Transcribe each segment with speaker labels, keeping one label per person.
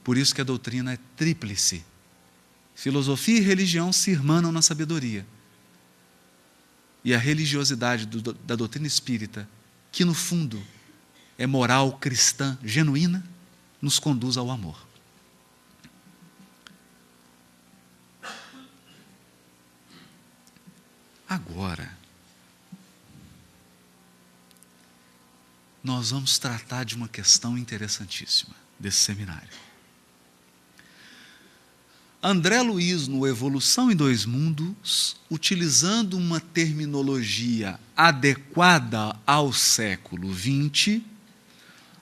Speaker 1: Por isso que a doutrina é tríplice. Filosofia e religião se irmanam na sabedoria. E a religiosidade da doutrina espírita, que no fundo é moral cristã genuína, nos conduz ao amor. Agora, nós vamos tratar de uma questão interessantíssima desse seminário. André Luiz, no Evolução em Dois Mundos, utilizando uma terminologia adequada ao século XX,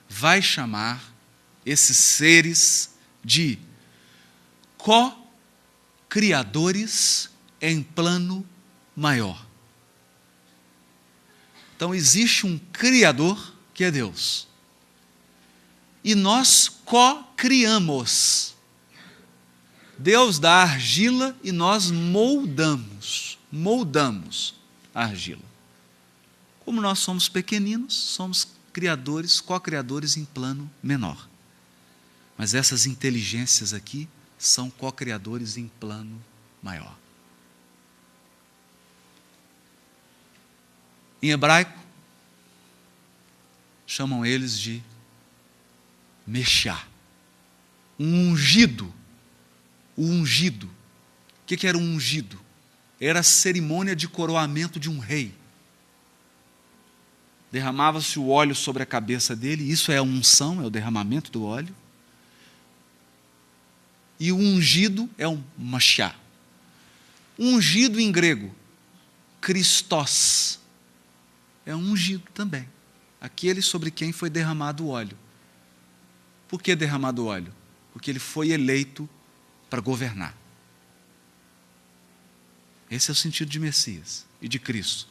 Speaker 1: vai chamar esses seres de co-criadores em plano maior. Então, existe um Criador, que é Deus. E nós co-criamos. Deus dá argila e nós moldamos a argila. Como nós somos pequeninos, somos criadores, co-criadores em plano menor. Mas essas inteligências aqui são co-criadores em plano maior. Em hebraico, chamam eles de Meshá, um ungido. O ungido. O que era um ungido? Era a cerimônia de coroamento de um rei. Derramava-se o óleo sobre a cabeça dele, isso é a unção, é o derramamento do óleo. E o ungido é um Mashá. Ungido em grego, Christos, é um ungido também. Aquele sobre quem foi derramado o óleo. Por que derramado o óleo? Porque ele foi eleito para governar. Esse é o sentido de Messias e de Cristo.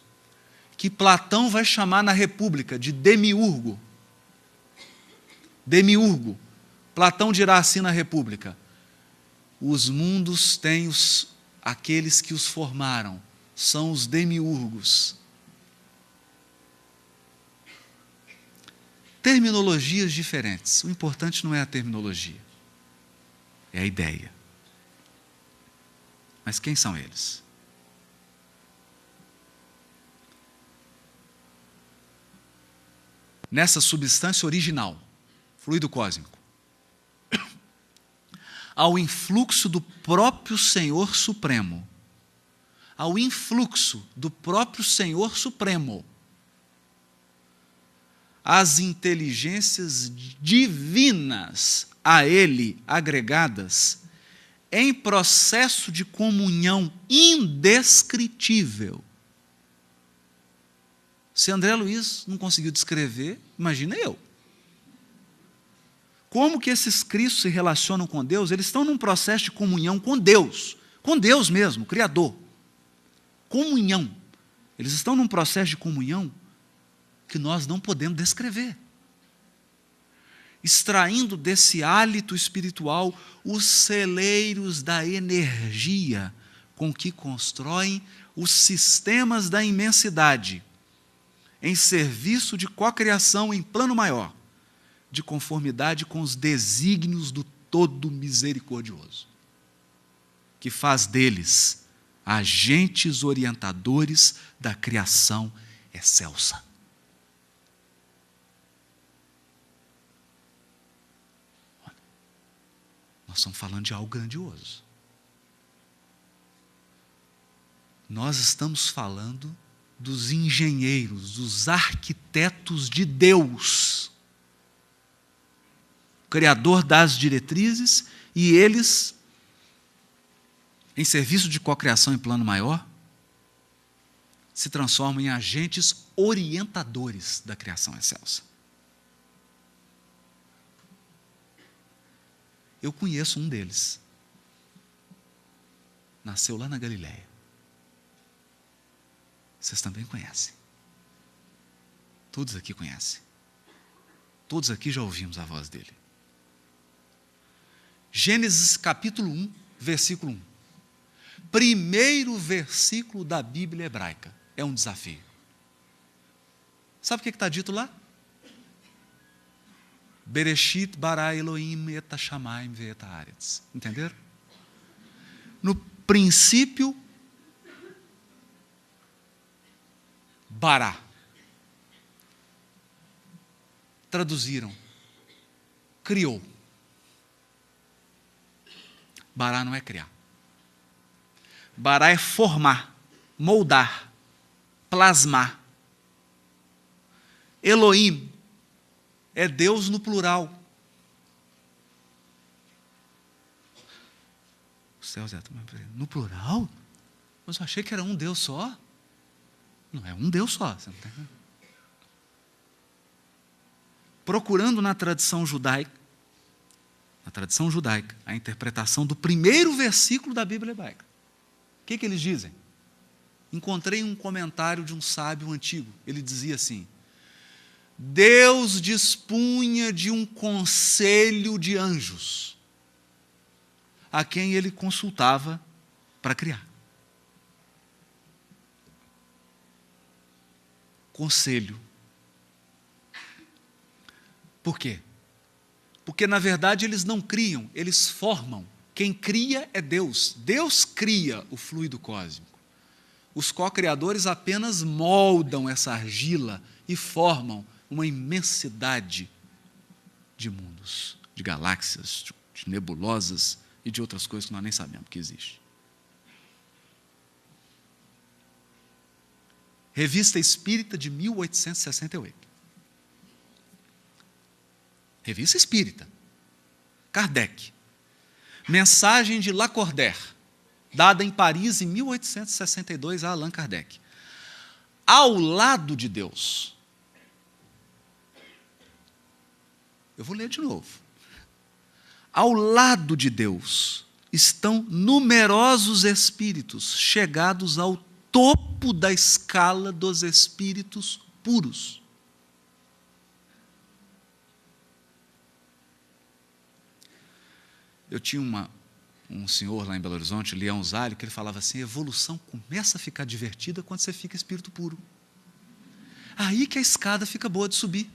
Speaker 1: Que Platão vai chamar na República de demiurgo. Demiurgo. Platão dirá assim na República: os mundos têm aqueles que os formaram, são os demiurgos. Terminologias diferentes. O importante não é a terminologia, é a ideia. Mas quem são eles? Nessa substância original, fluido cósmico, ao influxo do próprio Senhor Supremo, ao influxo do próprio Senhor Supremo, as inteligências divinas a ele agregadas, em processo de comunhão indescritível. Se André Luiz não conseguiu descrever, imagina eu. Como que esses Cristos se relacionam com Deus? Eles estão num processo de comunhão com Deus mesmo, Criador. Comunhão. Eles estão num processo de comunhão que nós não podemos descrever. Extraindo desse hálito espiritual os celeiros da energia com que constroem os sistemas da imensidade, em serviço de cocriação em plano maior, de conformidade com os desígnios do Todo Misericordioso, que faz deles agentes orientadores da criação excelsa. Nós estamos falando de algo grandioso. Nós estamos falando dos engenheiros, dos arquitetos de Deus, Criador das diretrizes, e eles, em serviço de cocriação em plano maior, se transformam em agentes orientadores da criação excelsa. Eu conheço um deles. Nasceu lá na Galileia. Vocês também conhecem. Todos aqui conhecem. Todos aqui já ouvimos a voz dele. Gênesis capítulo 1, versículo 1. Primeiro versículo da Bíblia hebraica. É um desafio. Sabe o que está dito lá? Bereshit bara Elohim et hashamayim ve'et haaretz. Entenderam? No princípio, bara. Traduziram. Criou. Bara não é criar. Bara é formar, moldar, plasmar. Elohim é Deus no plural. O céu, Zé, no plural? Mas eu achei que era um Deus só. Não é um Deus só. Você não está entendendo? Procurando na tradição judaica, a interpretação do primeiro versículo da Bíblia hebraica. O que eles dizem? Encontrei um comentário de um sábio antigo. Ele dizia assim: Deus dispunha de um conselho de anjos, a quem ele consultava para criar. Conselho. Por quê? Porque, na verdade, eles não criam, eles formam. Quem cria é Deus. Deus cria o fluido cósmico. Os co-criadores apenas moldam essa argila e formam uma imensidade de mundos, de galáxias, de nebulosas e de outras coisas que nós nem sabemos que existem. Revista Espírita de 1868. Revista Espírita. Kardec. Mensagem de Lacordaire, dada em Paris em 1862 a Allan Kardec. Ao lado de Deus. Eu vou ler de novo. Ao lado de Deus estão numerosos espíritos chegados ao topo da escala dos espíritos puros. Eu tinha um senhor lá em Belo Horizonte, Leão Zálio, que ele falava assim: a evolução começa a ficar divertida quando você fica espírito puro. Aí que a escada fica boa de subir.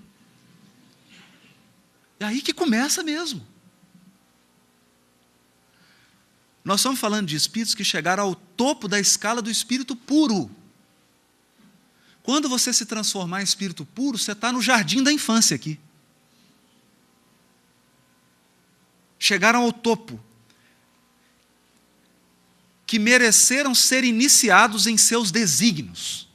Speaker 1: É aí que começa mesmo. Nós estamos falando de espíritos que chegaram ao topo da escala do espírito puro. Quando você se transformar em espírito puro, você está no jardim da infância aqui. Chegaram ao topo, que mereceram ser iniciados em seus desígnios.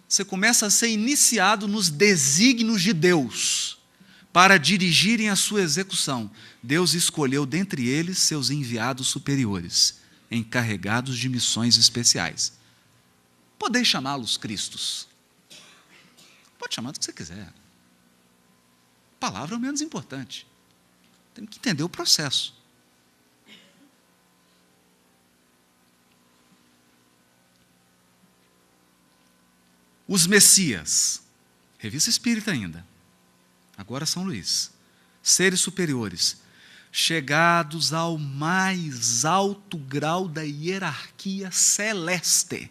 Speaker 1: Você começa a ser iniciado nos desígnios de Deus, para dirigirem a sua execução. Deus escolheu dentre eles seus enviados superiores, encarregados de missões especiais. Podeis chamá-los Cristos. Pode chamar do que você quiser. A palavra é o menos importante. Tem que entender o processo. Os Messias, Revista Espírita ainda, agora São Luís, seres superiores, chegados ao mais alto grau da hierarquia celeste,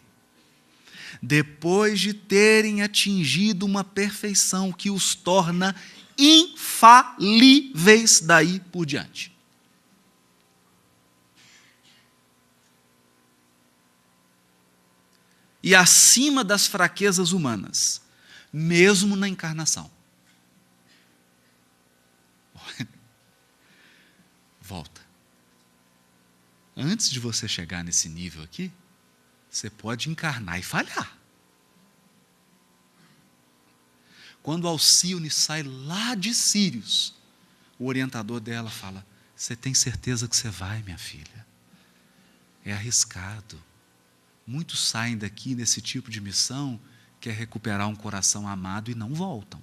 Speaker 1: depois de terem atingido uma perfeição que os torna infalíveis daí por diante. E acima das fraquezas humanas, mesmo na encarnação. Volta. Antes de você chegar nesse nível aqui, você pode encarnar e falhar. Quando Alcione sai lá de Sírios, o orientador dela fala: você tem certeza que você vai, minha filha? É arriscado. Muitos saem daqui nesse tipo de missão, que é recuperar um coração amado, e não voltam.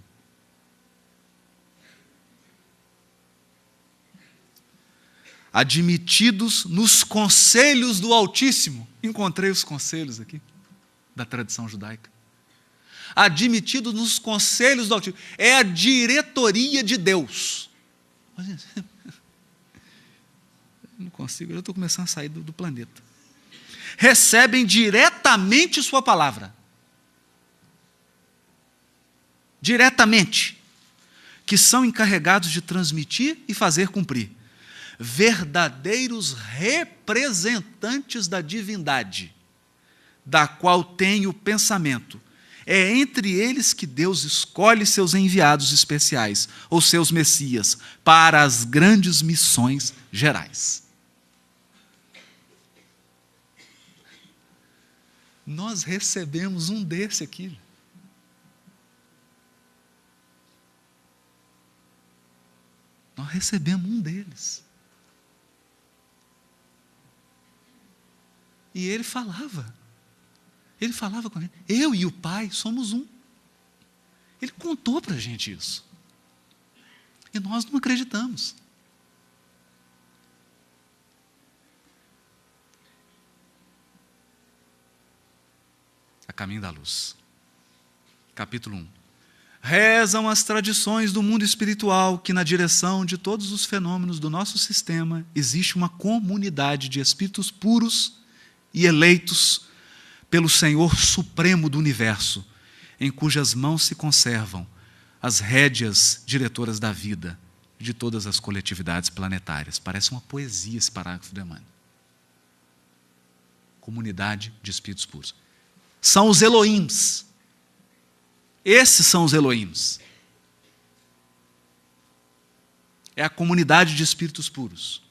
Speaker 1: Admitidos nos conselhos do Altíssimo. Encontrei os conselhos aqui, da tradição judaica. Admitidos nos conselhos do Altíssimo. É a diretoria de Deus. Não consigo, eu estou começando a sair do planeta. Recebem diretamente sua palavra. Diretamente. que são encarregados de transmitir e fazer cumprir. Verdadeiros representantes da divindade, da qual tem o pensamento. É entre eles que Deus escolhe seus enviados especiais, ou seus messias, para as grandes missões gerais. Nós recebemos um desse aqui. Nós recebemos um deles. E ele falava com a gente, eu e o Pai somos um. Ele contou para a gente isso. E nós não acreditamos. A caminho da luz. Capítulo 1. Rezam as tradições do mundo espiritual que, na direção de todos os fenômenos do nosso sistema, existe uma comunidade de espíritos puros e eleitos pelo Senhor Supremo do Universo, em cujas mãos se conservam as rédeas diretoras da vida de todas as coletividades planetárias. Parece uma poesia esse parágrafo de Emmanuel. Comunidade de espíritos puros. São os Elohims. Esses são os Elohims. É a comunidade de espíritos puros.